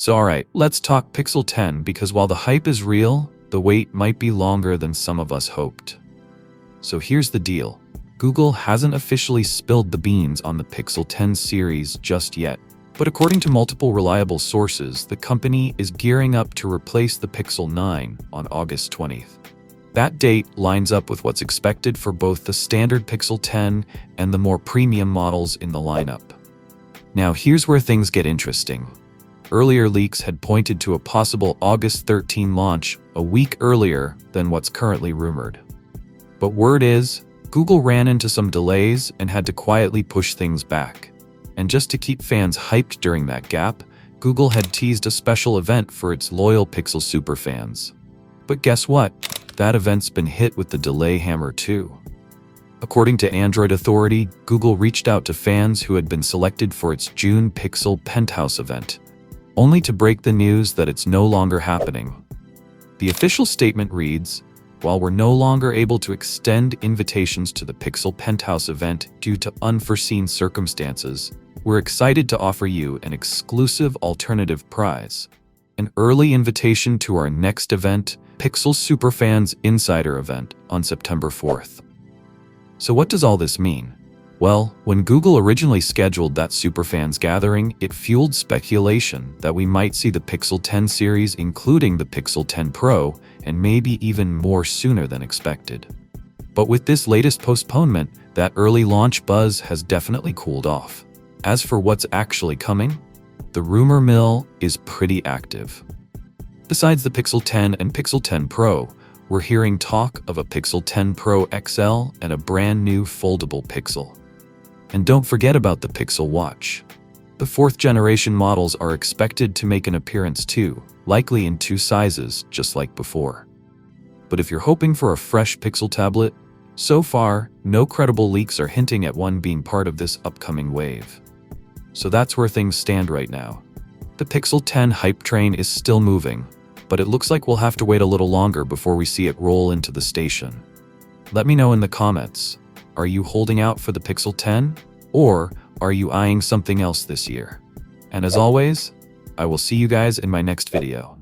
So alright, let's talk Pixel 10 because while the hype is real, the wait might be longer than some of us hoped. So here's the deal. Google hasn't officially spilled the beans on the Pixel 10 series just yet. But according to multiple reliable sources, the company is gearing up to replace the Pixel 9 on August 20th. That date lines up with what's expected for both the standard Pixel 10 and the more premium models in the lineup. Now here's where things get interesting. Earlier leaks had pointed to a possible August 13 launch a week earlier than what's currently rumored. But word is, Google ran into some delays and had to quietly push things back. And just to keep fans hyped during that gap, Google had teased a special event for its loyal Pixel superfans. But guess what? That event's been hit with the delay hammer too. According to Android Authority, Google reached out to fans who had been selected for its June Pixel Penthouse event, only to break the news that it's no longer happening. The official statement reads, "While we're no longer able to extend invitations to the Pixel Penthouse event due to unforeseen circumstances, we're excited to offer you an exclusive alternative prize, an early invitation to our next event, Pixel Superfans Insider event, on September 4th. So what does all this mean? Well, when Google originally scheduled that Superfans gathering, it fueled speculation that we might see the Pixel 10 series, including the Pixel 10 Pro, and maybe even more sooner than expected. But with this latest postponement, that early launch buzz has definitely cooled off. As for what's actually coming, the rumor mill is pretty active. Besides the Pixel 10 and Pixel 10 Pro, we're hearing talk of a Pixel 10 Pro XL and a brand new foldable Pixel. And don't forget about the Pixel Watch. The 4th generation models are expected to make an appearance too, likely in 2 sizes, just like before. But if you're hoping for a fresh Pixel tablet, so far, no credible leaks are hinting at one being part of this upcoming wave. So that's where things stand right now. The Pixel 10 hype train is still moving, but it looks like we'll have to wait a little longer before we see it roll into the station. Let me know in the comments. Are you holding out for the Pixel 10? Or are you eyeing something else this year? And as always, I will see you guys in my next video.